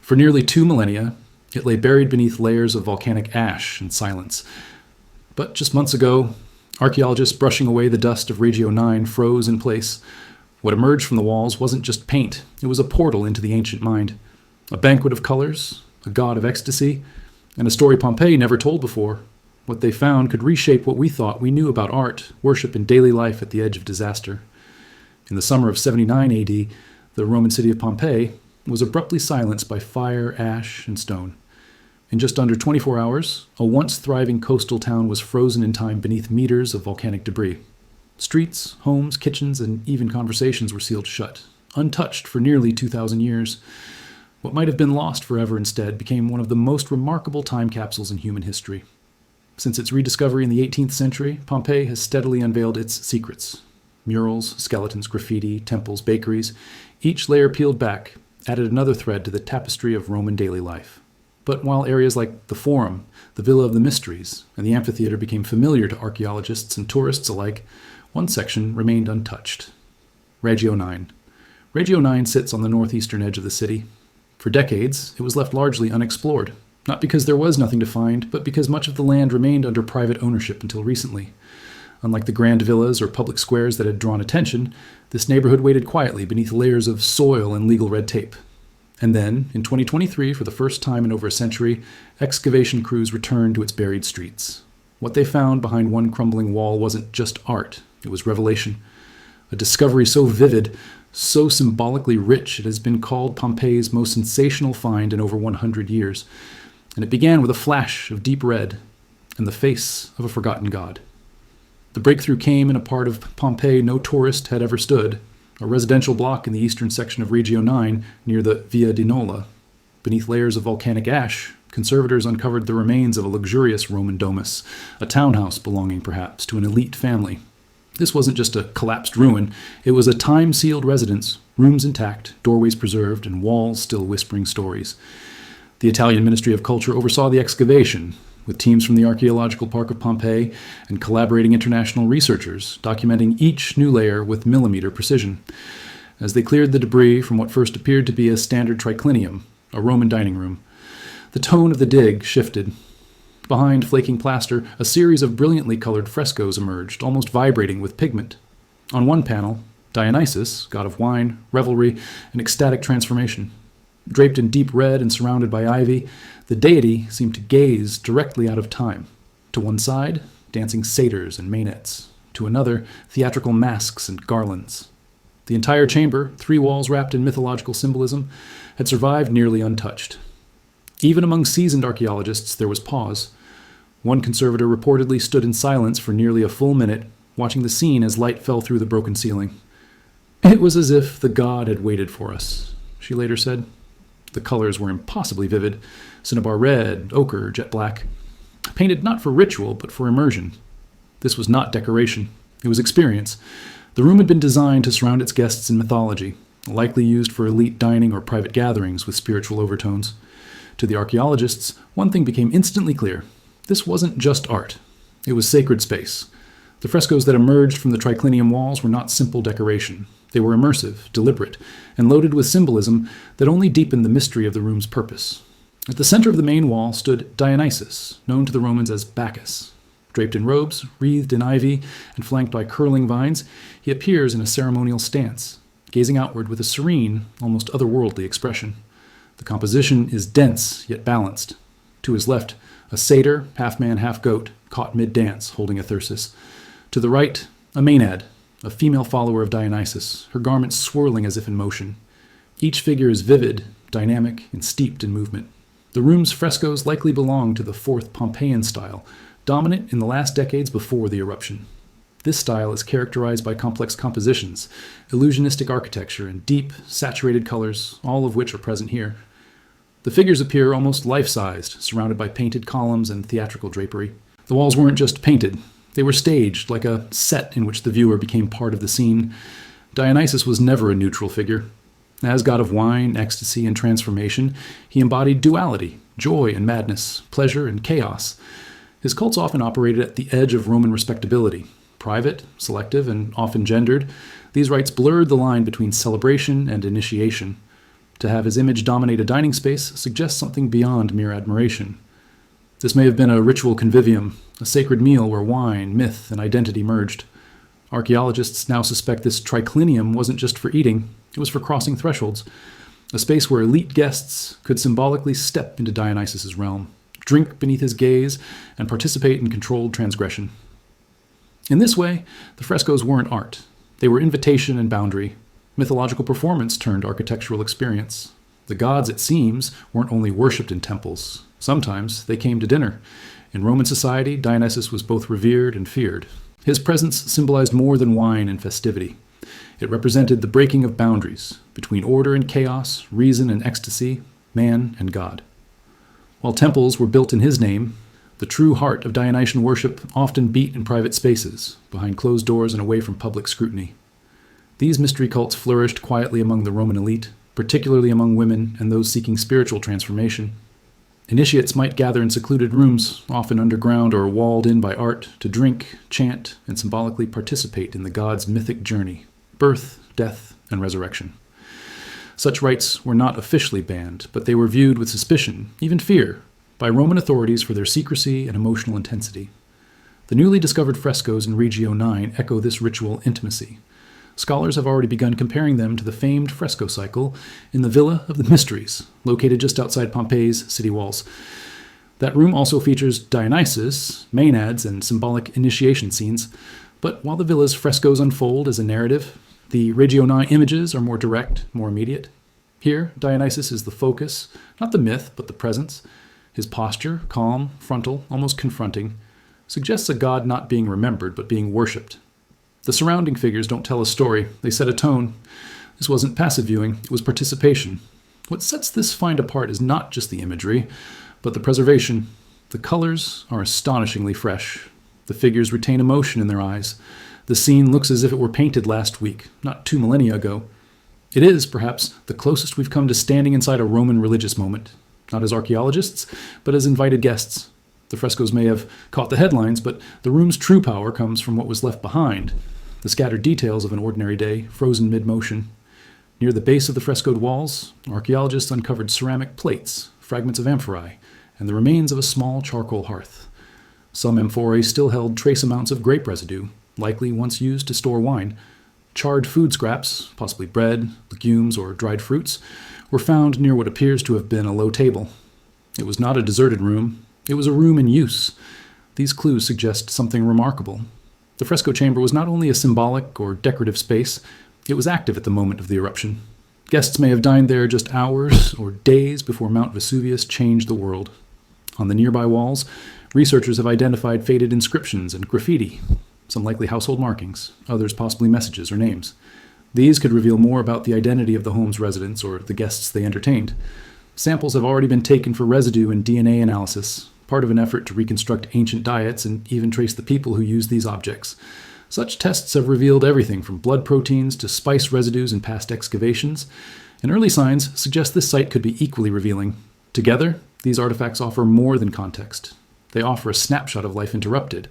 For nearly 2 millennia, it lay buried beneath layers of volcanic ash and silence. But just months ago, archaeologists brushing away the dust of Regio IX froze in place. What emerged from the walls wasn't just paint, it was a portal into the ancient mind. A banquet of colors, a god of ecstasy, and a story Pompeii never told before. What they found could reshape what we thought we knew about art, worship, and daily life at the edge of disaster. In the summer of 79 AD, the Roman city of Pompeii was abruptly silenced by fire, ash, and stone. In just under 24 hours, a once thriving coastal town was frozen in time beneath meters of volcanic debris. Streets, homes, kitchens, and even conversations were sealed shut, untouched for nearly 2,000 years. What might have been lost forever instead became one of the most remarkable time capsules in human history. Since its rediscovery in the 18th century, Pompeii has steadily unveiled its secrets. Murals, skeletons, graffiti, temples, bakeries, each layer peeled back, added another thread to the tapestry of Roman daily life. But while areas like the Forum, the Villa of the Mysteries, and the amphitheater became familiar to archaeologists and tourists alike, one section remained untouched. Regio IX. Regio IX sits on the northeastern edge of the city. For decades, it was left largely unexplored, not because there was nothing to find, but because much of the land remained under private ownership until recently. Unlike the grand villas or public squares that had drawn attention, this neighborhood waited quietly beneath layers of soil and legal red tape. And then, in 2023, for the first time in over a century, excavation crews returned to its buried streets. What they found behind one crumbling wall wasn't just art, it was revelation. A discovery so vivid, so symbolically rich, it has been called Pompeii's most sensational find in over 100 years. And it began with a flash of deep red and the face of a forgotten god. The breakthrough came in a part of Pompeii no tourist had ever stood, a residential block in the eastern section of Regio IX near the Via di Nola. Beneath layers of volcanic ash, conservators uncovered the remains of a luxurious Roman domus, a townhouse belonging perhaps to an elite family. This wasn't just a collapsed ruin, it was a time-sealed residence, rooms intact, doorways preserved, and walls still whispering stories. The Italian Ministry of Culture oversaw the excavation, with teams from the Archaeological Park of Pompeii and collaborating international researchers documenting each new layer with millimeter precision. As they cleared the debris from what first appeared to be a standard triclinium, a Roman dining room, the tone of the dig shifted. Behind flaking plaster, a series of brilliantly colored frescoes emerged, almost vibrating with pigment. On one panel, Dionysus, god of wine, revelry, and ecstatic transformation. Draped in deep red and surrounded by ivy, the deity seemed to gaze directly out of time. To one side, dancing satyrs and maenads. To another, theatrical masks and garlands. The entire chamber, 3 walls wrapped in mythological symbolism, had survived nearly untouched. Even among seasoned archaeologists, there was pause. One conservator reportedly stood in silence for nearly a full minute, watching the scene as light fell through the broken ceiling. "It was as if the god had waited for us," she later said. The colors were impossibly vivid, cinnabar red, ochre, jet black. Painted not for ritual, but for immersion. This was not decoration. It was experience. The room had been designed to surround its guests in mythology, likely used for elite dining or private gatherings with spiritual overtones. To the archaeologists, one thing became instantly clear. This wasn't just art. It was sacred space. The frescoes that emerged from the triclinium walls were not simple decoration. They were immersive, deliberate, and loaded with symbolism that only deepened the mystery of the room's purpose. At the center of the main wall stood Dionysus, known to the Romans as Bacchus. Draped in robes, wreathed in ivy, and flanked by curling vines, he appears in a ceremonial stance, gazing outward with a serene, almost otherworldly expression. The composition is dense, yet balanced. To his left, a satyr, half man, half goat, caught mid-dance, holding a thyrsus. To the right, a maenad, a female follower of Dionysus, her garments swirling as if in motion. Each figure is vivid, dynamic, and steeped in movement. The room's frescoes likely belong to the 4th Pompeian style, dominant in the last decades before the eruption. This style is characterized by complex compositions, illusionistic architecture, and deep, saturated colors, all of which are present here. The figures appear almost life-sized, surrounded by painted columns and theatrical drapery. The walls weren't just painted. They were staged, like a set in which the viewer became part of the scene. Dionysus was never a neutral figure. As god of wine, ecstasy, and transformation, he embodied duality, joy and madness, pleasure and chaos. His cults often operated at the edge of Roman respectability. Private, selective, and often gendered, these rites blurred the line between celebration and initiation. To have his image dominate a dining space suggests something beyond mere admiration. This may have been a ritual convivium, a sacred meal where wine, myth, and identity merged. Archaeologists now suspect this triclinium wasn't just for eating, it was for crossing thresholds, a space where elite guests could symbolically step into Dionysus's realm, drink beneath his gaze, and participate in controlled transgression. In this way, the frescoes weren't art. They were invitation and boundary, mythological performance turned architectural experience. The gods, it seems, weren't only worshipped in temples. Sometimes they came to dinner. In Roman society, Dionysus was both revered and feared. His presence symbolized more than wine and festivity. It represented the breaking of boundaries between order and chaos, reason and ecstasy, man and God. While temples were built in his name, the true heart of Dionysian worship often beat in private spaces, behind closed doors and away from public scrutiny. These mystery cults flourished quietly among the Roman elite, particularly among women and those seeking spiritual transformation. Initiates might gather in secluded rooms, often underground or walled in by art, to drink, chant, and symbolically participate in the god's mythic journey, birth, death, and resurrection. Such rites were not officially banned, but they were viewed with suspicion, even fear, by Roman authorities for their secrecy and emotional intensity. The newly discovered frescoes in Regio IX echo this ritual intimacy. Scholars have already begun comparing them to the famed fresco cycle in the Villa of the Mysteries, located just outside Pompeii's city walls. That room also features Dionysus, maenads, and symbolic initiation scenes, but while the villa's frescoes unfold as a narrative, the Regio IX images are more direct, more immediate. Here, Dionysus is the focus, not the myth, but the presence. His posture, calm, frontal, almost confronting, suggests a god not being remembered, but being worshipped. The surrounding figures don't tell a story, they set a tone. This wasn't passive viewing, it was participation. What sets this find apart is not just the imagery, but the preservation. The colors are astonishingly fresh. The figures retain emotion in their eyes. The scene looks as if it were painted last week, not 2 millennia ago. It is, perhaps, the closest we've come to standing inside a Roman religious moment, not as archaeologists, but as invited guests. The frescoes may have caught the headlines, but the room's true power comes from what was left behind. The scattered details of an ordinary day, frozen mid-motion. Near the base of the frescoed walls, archaeologists uncovered ceramic plates, fragments of amphorae, and the remains of a small charcoal hearth. Some amphorae still held trace amounts of grape residue, likely once used to store wine. Charred food scraps, possibly bread, legumes, or dried fruits, were found near what appears to have been a low table. It was not a deserted room. It was a room in use. These clues suggest something remarkable. The fresco chamber was not only a symbolic or decorative space, it was active at the moment of the eruption. Guests may have dined there just hours or days before Mount Vesuvius changed the world. On the nearby walls, researchers have identified faded inscriptions and graffiti, some likely household markings, others possibly messages or names. These could reveal more about the identity of the home's residents or the guests they entertained. Samples have already been taken for residue and DNA analysis, part of an effort to reconstruct ancient diets and even trace the people who used these objects. Such tests have revealed everything from blood proteins to spice residues in past excavations, and early signs suggest this site could be equally revealing. Together, these artifacts offer more than context. They offer a snapshot of life interrupted,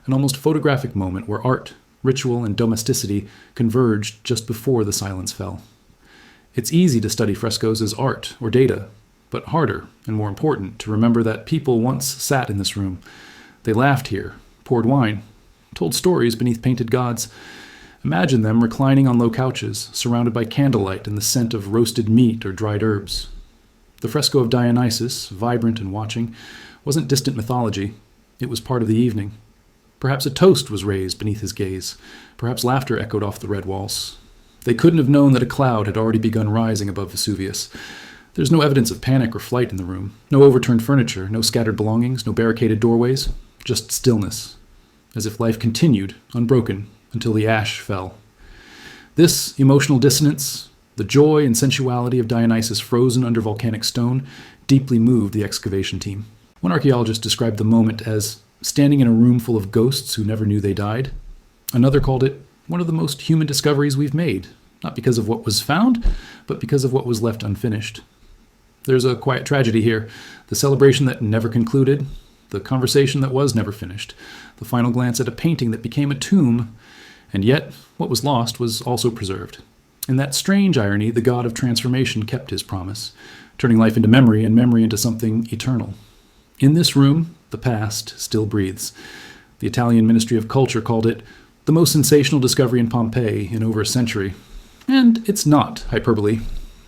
an almost photographic moment where art, ritual, and domesticity converged just before the silence fell. It's easy to study frescoes as art or data, but harder and more important to remember that people once sat in this room. They laughed here, poured wine, told stories beneath painted gods. Imagine them reclining on low couches, surrounded by candlelight and the scent of roasted meat or dried herbs. The fresco of Dionysus, vibrant and watching, wasn't distant mythology. It was part of the evening. Perhaps a toast was raised beneath his gaze. Perhaps laughter echoed off the red walls. They couldn't have known that a cloud had already begun rising above Vesuvius. There's no evidence of panic or flight in the room. No overturned furniture, no scattered belongings, no barricaded doorways. Just stillness. As if life continued, unbroken, until the ash fell. This emotional dissonance, the joy and sensuality of Dionysus frozen under volcanic stone, deeply moved the excavation team. One archaeologist described the moment as standing in a room full of ghosts who never knew they died. Another called it one of the most human discoveries we've made, not because of what was found, but because of what was left unfinished. There's a quiet tragedy here, the celebration that never concluded, the conversation that was never finished, the final glance at a painting that became a tomb, and yet what was lost was also preserved. In that strange irony, the god of transformation kept his promise, turning life into memory and memory into something eternal. In this room, the past still breathes. The Italian Ministry of Culture called it the most sensational discovery in Pompeii in over a century. And it's not hyperbole.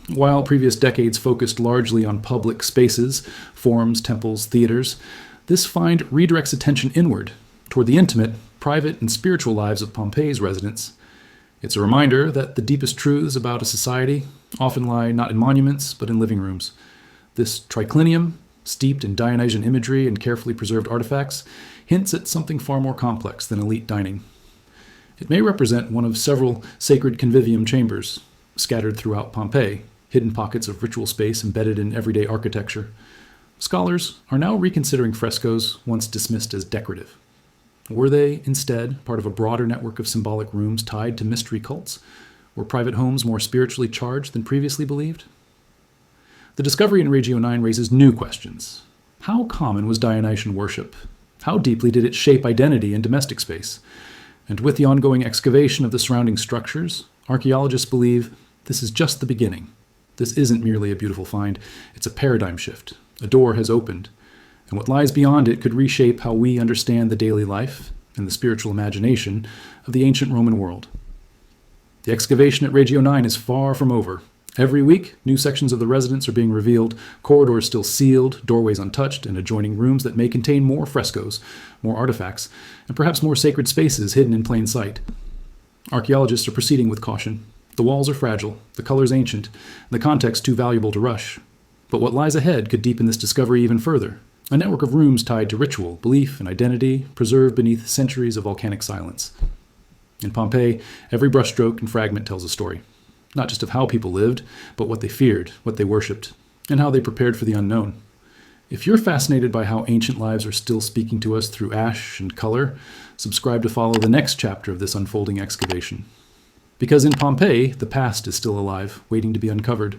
While previous decades focused largely on public spaces, forums, temples, theaters, this find redirects attention inward, toward the intimate, private, and spiritual lives of Pompeii's residents. It's a reminder that the deepest truths about a society often lie not in monuments, but in living rooms. This triclinium, steeped in Dionysian imagery and carefully preserved artifacts, hints at something far more complex than elite dining. It may represent one of several sacred convivium chambers scattered throughout Pompeii, hidden pockets of ritual space embedded in everyday architecture. Scholars are now reconsidering frescoes once dismissed as decorative. Were they, instead, part of a broader network of symbolic rooms tied to mystery cults? Were private homes more spiritually charged than previously believed? The discovery in Regio IX raises new questions. How common was Dionysian worship? How deeply did it shape identity in domestic space? And with the ongoing excavation of the surrounding structures, archaeologists believe this is just the beginning. This isn't merely a beautiful find, it's a paradigm shift. A door has opened, and what lies beyond it could reshape how we understand the daily life and the spiritual imagination of the ancient Roman world. The excavation at Regio IX is far from over. Every week, new sections of the residence are being revealed, corridors still sealed, doorways untouched, and adjoining rooms that may contain more frescoes, more artifacts, and perhaps more sacred spaces hidden in plain sight. Archaeologists are proceeding with caution. The walls are fragile, the colors ancient, and the context too valuable to rush. But what lies ahead could deepen this discovery even further. A network of rooms tied to ritual, belief, and identity, preserved beneath centuries of volcanic silence. In Pompeii, every brushstroke and fragment tells a story. Not just of how people lived, but what they feared, what they worshipped, and how they prepared for the unknown. If you're fascinated by how ancient lives are still speaking to us through ash and color, subscribe to follow the next chapter of this unfolding excavation. Because in Pompeii, the past is still alive, waiting to be uncovered.